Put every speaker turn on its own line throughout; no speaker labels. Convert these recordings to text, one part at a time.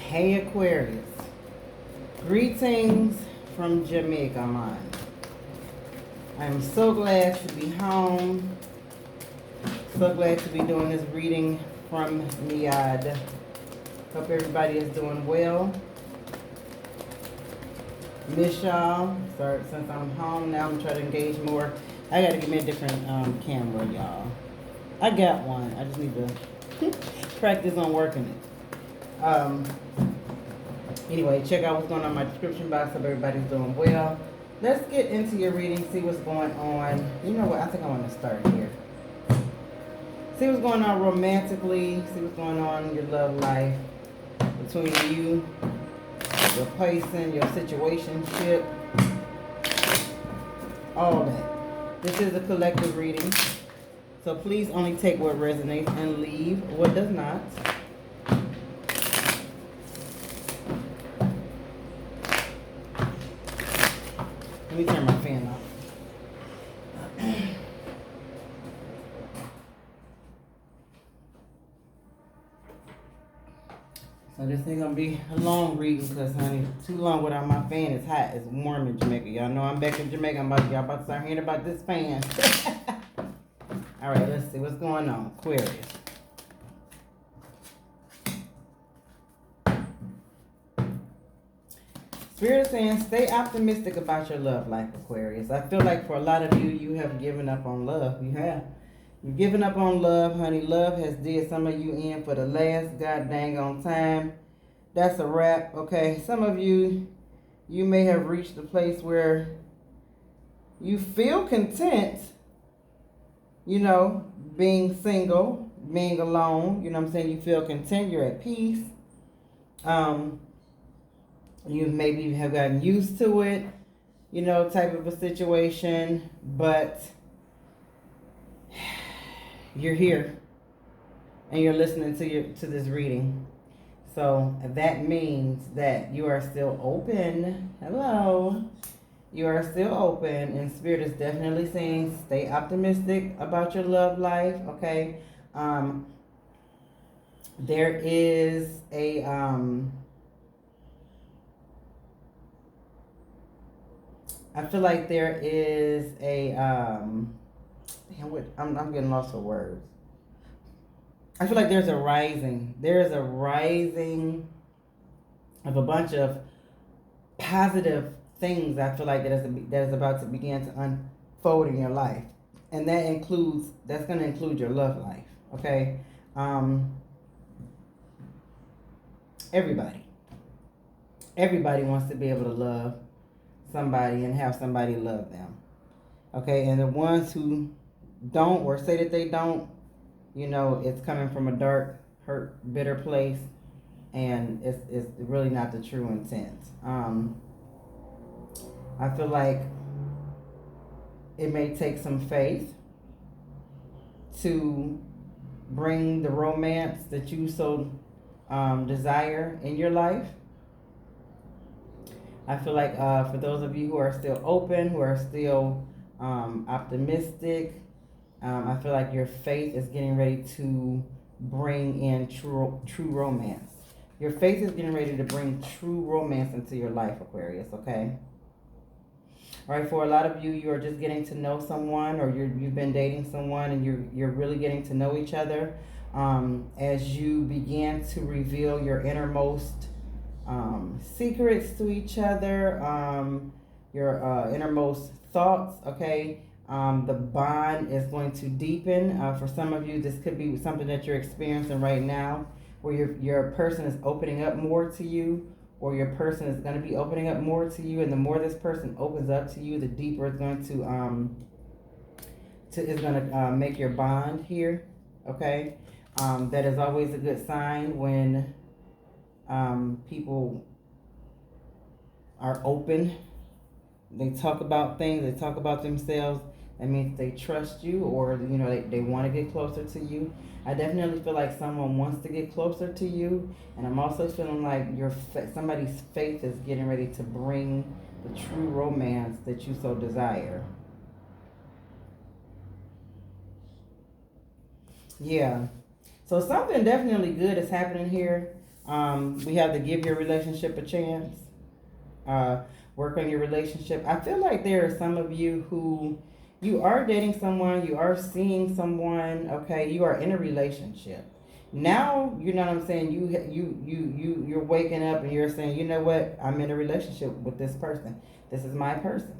Hey Aquarius, greetings from Jamaica, man. I'm so glad to be home. So glad to be doing this reading from MUAH. Hope everybody is doing well. Miss y'all. Sorry, since I'm home now, I'm trying to engage more. I gotta give me a different camera, y'all. I got one. I just need to practice on working it. Anyway, check out what's going on in my description box. Hope everybody's doing well. Let's get into your reading, see what's going on. You know what? I think I want to start here. See what's going on romantically. See what's going on in your love life between you, your person, your situationship, all that. This is a collective reading, so please only take what resonates and leave what does not. Let me turn my fan off. So this ain't gonna be a long reading because, honey, too long without my fan. It's hot. It's warm in Jamaica. Y'all know I'm back in Jamaica. Y'all about to start hearing about this fan. All right, let's see what's going on. Aquarius. Spirit is saying, stay optimistic about your love life, Aquarius. I feel like for a lot of you, you have given up on love. You have. You've given up on love, honey. Love has did some of you in for the last god dang on time. That's a wrap, okay? Some of you, you may have reached a place where you feel content, you know, being single, being alone. You know what I'm saying? You feel content. You're at peace. You maybe have gotten used to it, you know, type of a situation, but you're here and you're listening to this reading. So that means that you are still open. Hello. You are still open, and Spirit is definitely saying stay optimistic about your love life, okay? There is a I feel like there is a I'm getting lost for words. I feel like there's a rising of a bunch of positive things. I feel like that is about to begin to unfold in your life, and that's going to include your love life. Okay, everybody wants to be able to love somebody and have somebody love them. Okay, and the ones who don't or say that they don't, you know, it's coming from a dark, hurt, bitter place, and it's really not the true intent. I feel like it may take some faith to bring the romance that you so desire in your life. I feel like for those of you who are still open, who are still optimistic, I feel like your faith is getting ready to bring in true romance. Your faith is getting ready to bring true romance into your life, Aquarius, okay? All right, for a lot of you, you are just getting to know someone, or you've been dating someone and you're really getting to know each other. As you begin to reveal your innermost secrets to each other, your innermost thoughts, okay? The bond is going to deepen. For some of you, this could be something that you're experiencing right now, where your person is opening up more to you, or your person is going to be opening up more to you, and the more this person opens up to you, the deeper it's going to make your bond here, okay? That is always a good sign when people are open. They talk about things, they talk about themselves. That means they trust you, or you know, they want to get closer to you. I definitely feel like someone wants to get closer to you, and I'm also feeling like somebody's faith is getting ready to bring the true romance that you so desire. Yeah. So something definitely good is happening here. We have to give your relationship a chance. Work on your relationship. I feel like there are some of you who you are dating someone, you are seeing someone, okay, you are in a relationship. Now, you know what I'm saying, you're waking up and you're saying, you know what, I'm in a relationship with this person. This is my person.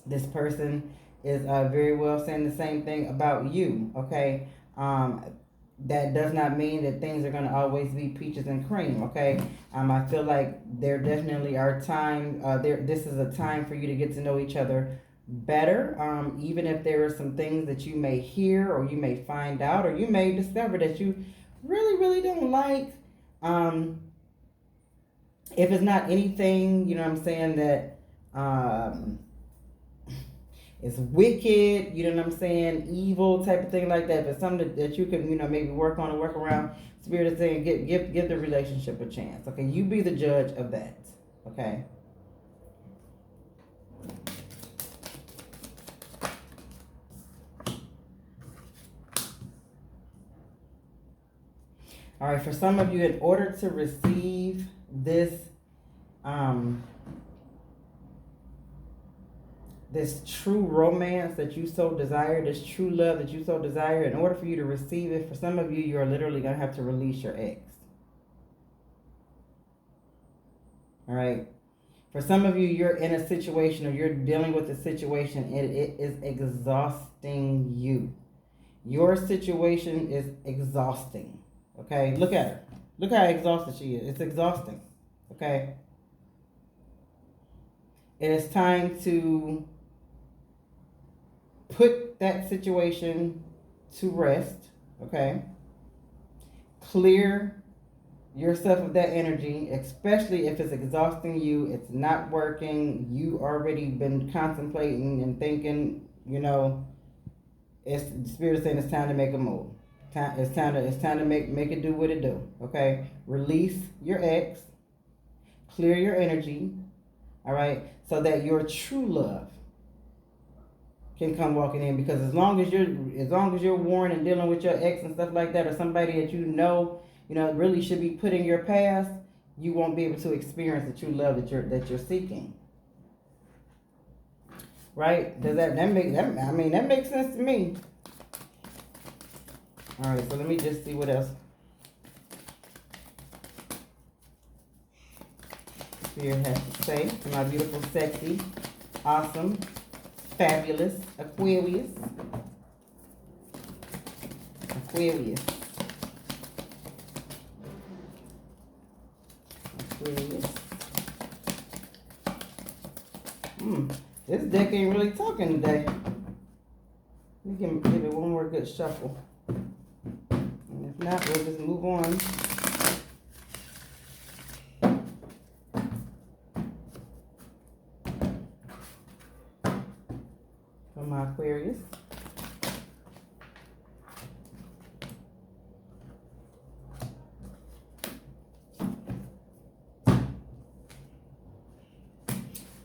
This person is very well saying the same thing about you, okay? That does not mean that things are going to always be peaches and cream, okay? I feel like there definitely are this is a time for you to get to know each other better, even if there are some things that you may hear or you may find out or you may discover that you really, really don't like. If it's not anything, you know what I'm saying, that it's wicked, you know what I'm saying, evil type of thing like that, but something that you can, you know, maybe work on and work around. Spirit is saying give the relationship a chance, okay? You be the judge of that, okay? All right, for some of you, in order to receive this, this true romance that you so desire, this true love that you so desire, in order for you to receive it, for some of you, you are literally going to have to release your ex. All right. For some of you, you're in a situation or you're dealing with a situation and it is exhausting you. Your situation is exhausting. Okay. Look at her. Look how exhausted she is. It's exhausting. Okay. It is time to put that situation to rest, okay? Clear yourself of that energy, especially if it's exhausting you, it's not working, you already been contemplating and thinking, you know, it's the Spirit saying it's time to make a move. It's time to make it do what it do, okay? Release your ex, clear your energy, all right, so that your true love can come walking in. Because as long as you're worn and dealing with your ex and stuff like that, or somebody that you know really should be put in your past, you won't be able to experience the true love that you're seeking. Right? Does that make that? I mean, that makes sense to me. All right, so let me just see what else Spirit has to say to my beautiful, sexy, awesome, fabulous Aquarius. Aquarius. This deck ain't really talking today. Let me give it one more good shuffle. And if not, we'll just move on. For my Aquarius.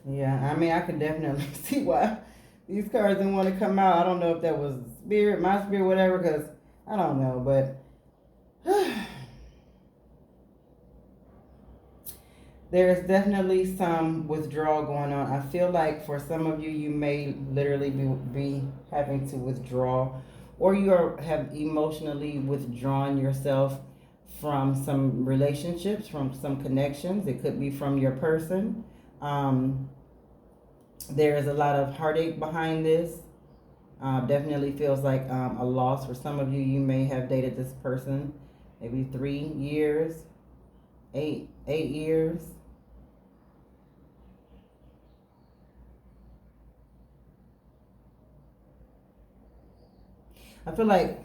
Yeah, I mean, I can definitely see why these cards didn't want to come out. I don't know if that was spirit, my spirit, whatever, because I don't know, but there's definitely some withdrawal going on. I feel like for some of you, you may literally be having to withdraw, or you have emotionally withdrawn yourself from some relationships, from some connections. It could be from your person. There is a lot of heartache behind this. Definitely feels like a loss for some of you. You may have dated this person maybe 3 years, 8 years. I feel like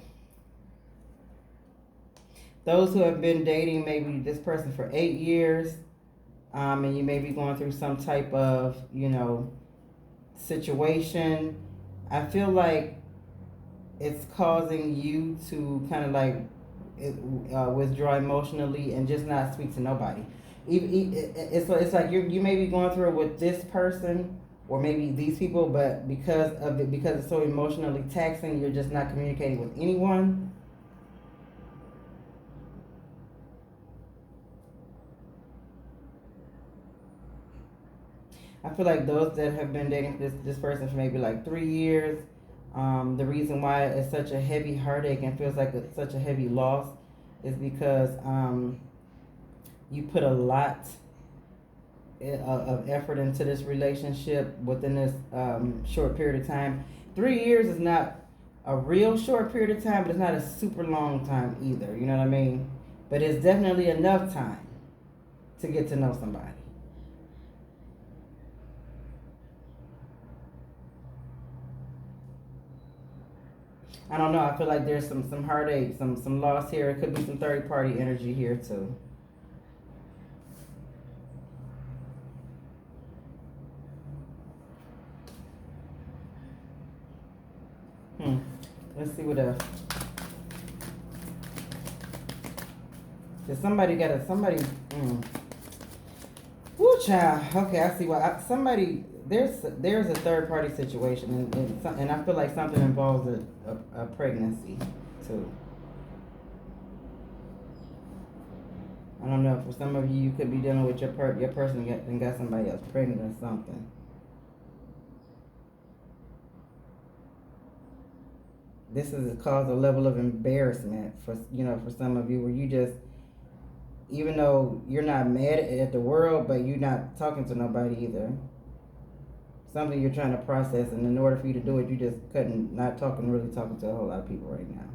those who have been dating maybe this person for 8 years, and you may be going through some type of, situation, I feel like it's causing you to kind of like withdraw emotionally and just not speak to nobody. It's like you may be going through it with this person or maybe these people, but because it's so emotionally taxing, you're just not communicating with anyone. I feel like those that have been dating this person for maybe like 3 years, the reason why it's such a heavy heartache and feels like such a heavy loss is because you put a lot of effort into this relationship within this short period of time. 3 years is not a real short period of time, but it's not a super long time either. You know what I mean? But it's definitely enough time to get to know somebody. I don't know. I feel like there's some heartache, some loss here. It could be some third party energy here too. Let's see what else. Does somebody got a somebody? Woo, child. Okay, I see why. Somebody there's a third party situation, and I feel like something involves a pregnancy too. I don't know. For some of you, you could be dealing with your person and got somebody else pregnant or something. This is cause a level of embarrassment for some of you, where you just, even though you're not mad at the world, but you're not talking to nobody either. Something you're trying to process, and in order for you to do it, you just not really talking to a whole lot of people right now.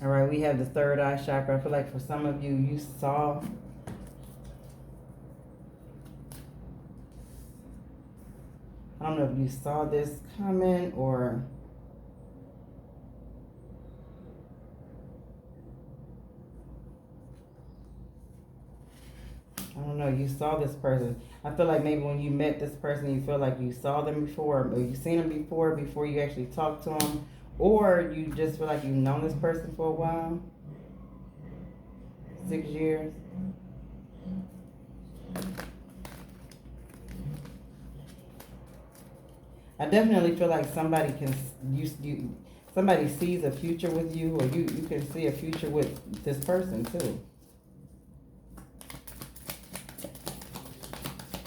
All right, we have the third eye chakra. I feel like for some of you, you saw. I don't know if you saw this coming or. I don't know, you saw this person. I feel like maybe when you met this person, you feel like you saw them before, or you seen them before you actually talked to them, or you just feel like you've known this person for a while. 6 years. I definitely feel like somebody somebody sees a future with you, or you can see a future with this person too.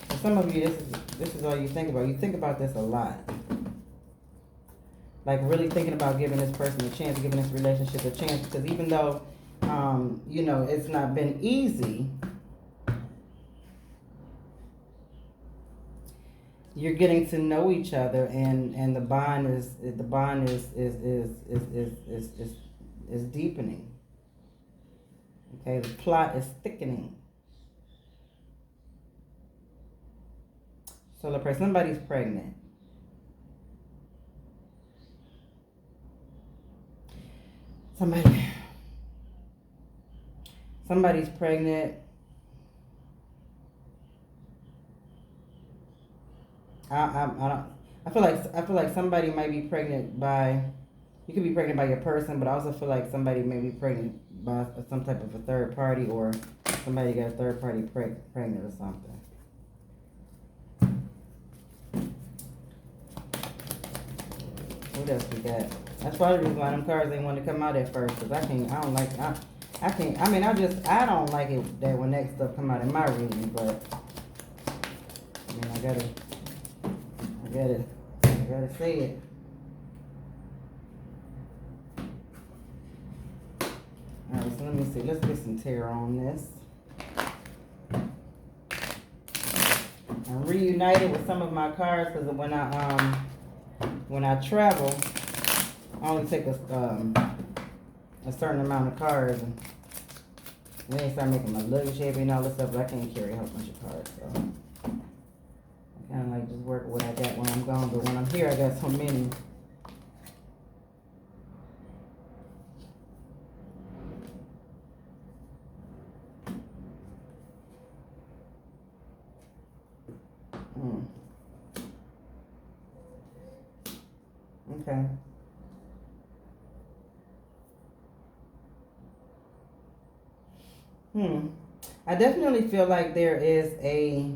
For some of you, this is all you think about. You think about this a lot. Like really thinking about giving this person a chance, giving this relationship a chance, because even though it's not been easy, you're getting to know each other, and the bond is deepening. Okay, the plot is thickening. So let's pray. Somebody's pregnant. Somebody's pregnant. I feel like somebody might be pregnant by. You could be pregnant by your person, but I also feel like somebody may be pregnant by some type of a third party, or somebody got a third party pregnant or something. What else we got? That's probably the reason why them cards ain't want to come out at first, because I don't like it that when that stuff come out in my reading, but I mean, I gotta say it. Alright, so let me see. Let's get some tarot on this. I'm reunited with some of my cards, because when I travel, I only take a certain amount of cards, and then they start making my luggage heavy and all this stuff, but I can't carry a whole bunch of cards, so I kind of like just work with what I got when I'm gone, but when I'm here, I got so many. Okay. I definitely feel like there is a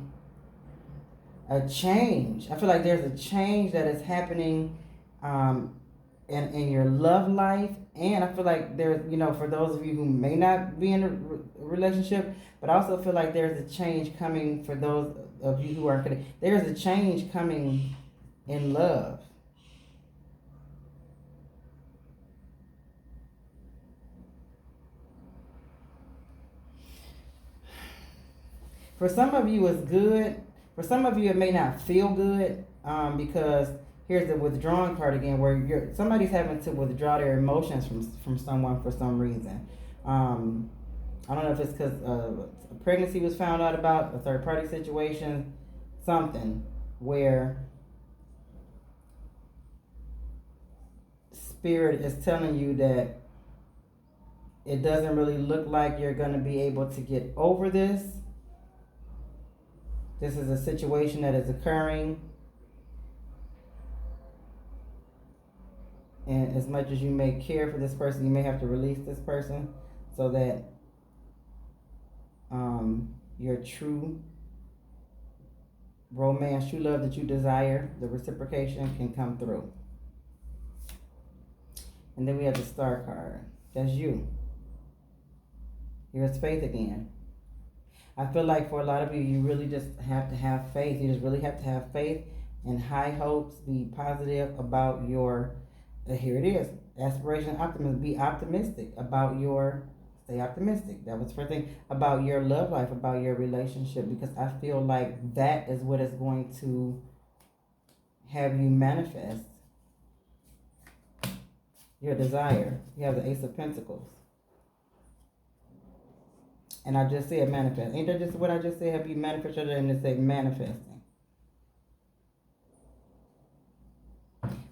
change. I feel like there's a change that is happening in your love life. And I feel like there's, you know, for those of you who may not be in a relationship, but I also feel like there's a change coming for those of you who are connected. There's a change coming in love. For some of you, it's good. For some of you, it may not feel good, because here's the withdrawing card again, where somebody's having to withdraw their emotions from someone for some reason. I don't know if it's because a pregnancy was found out about, a third party situation, something where Spirit is telling you that it doesn't really look like you're going to be able to get over this. This is a situation that is occurring. And as much as you may care for this person, you may have to release this person so that your true romance, true love that you desire, the reciprocation can come through. And then we have the Star card. That's you. Here's faith again. I feel like for a lot of you, you really just have to have faith. You just really have to have faith and high hopes. Be positive about your, here it is, aspiration, optimism. Be optimistic about your, stay optimistic. That was the first thing. About your love life, about your relationship. Because I feel like that is what is going to have you manifest your desire. You have the Ace of Pentacles. And I just said manifest. Ain't that just what I just said? Have you manifested it? And it say manifesting.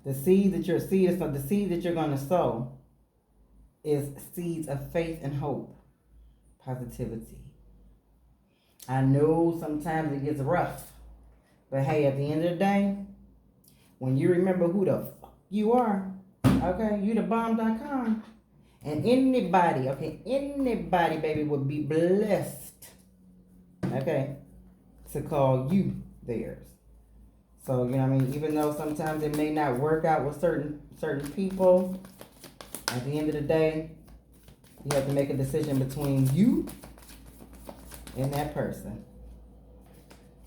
The seed that you're the seed that you're going to sow is seeds of faith and hope, positivity. I know sometimes it gets rough, but hey, at the end of the day, when you remember who the fuck you are, okay, you the bomb.com. And anybody, baby, would be blessed, okay, to call you theirs. So, you know what I mean? Even though sometimes it may not work out with certain people, at the end of the day, you have to make a decision between you and that person.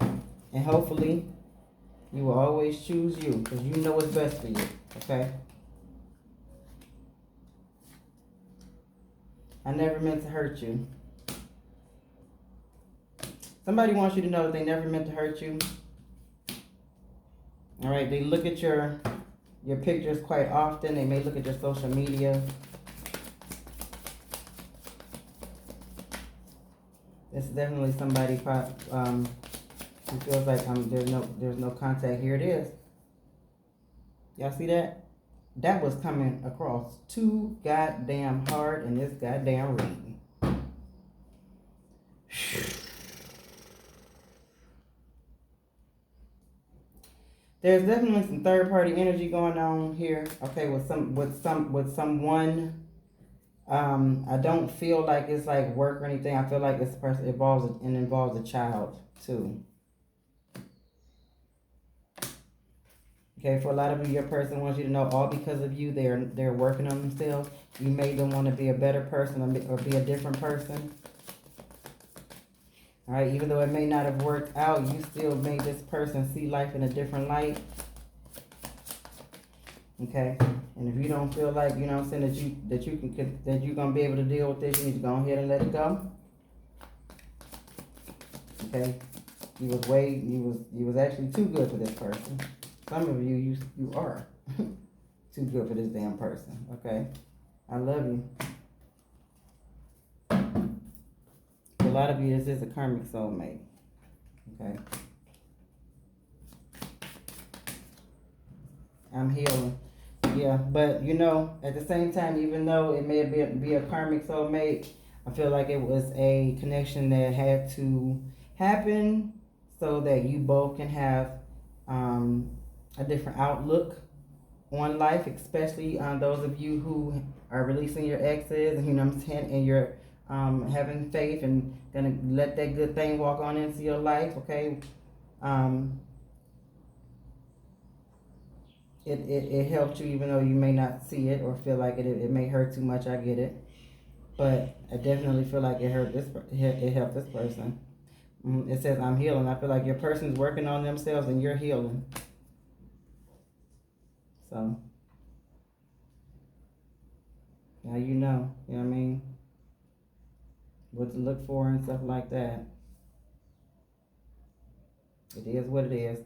And hopefully, you will always choose you, because you know what's best for you, okay? I never meant to hurt you. Somebody wants you to know that they never meant to hurt you. All right, they look at your pictures quite often. They may look at your social media. This is definitely somebody who feels like there's no contact. Here it is. Y'all see that? That was coming across too goddamn hard in this goddamn reading. There's definitely some third party energy going on here. Okay, with someone. I don't feel like it's like work or anything. I feel like this person involves a child too. Okay, for a lot of you, your person wants you to know all because of you, they're working on themselves. You made them want to be a better person or be a different person. All right, even though it may not have worked out, you still made this person see life in a different light. Okay, and if you don't feel like, you know what I'm saying, that you're gonna be able to deal with this, you need to go ahead and let it go. Okay, you was actually too good for this person. Some of you are too good for this damn person, okay? I love you. For a lot of you, this is a karmic soulmate, okay? I'm healing. Yeah, but you know, at the same time, even though it may be a karmic soulmate, I feel like it was a connection that had to happen so that you both can have a different outlook on life, especially those of you who are releasing your exes, and you know what I'm saying, and you're having faith and gonna let that good thing walk on into your life, okay? it helped you, even though you may not see it or feel like it may hurt too much. I get it, but I definitely feel like it helped this person. It says I'm healing. I feel like your person's working on themselves and you're healing. So now you know what I mean, what to look for and stuff like that. It is what it is.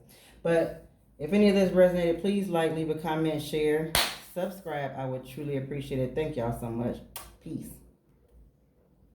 But if any of this resonated, please like, leave a comment, share, subscribe. I would truly appreciate it. Thank y'all so much. Peace.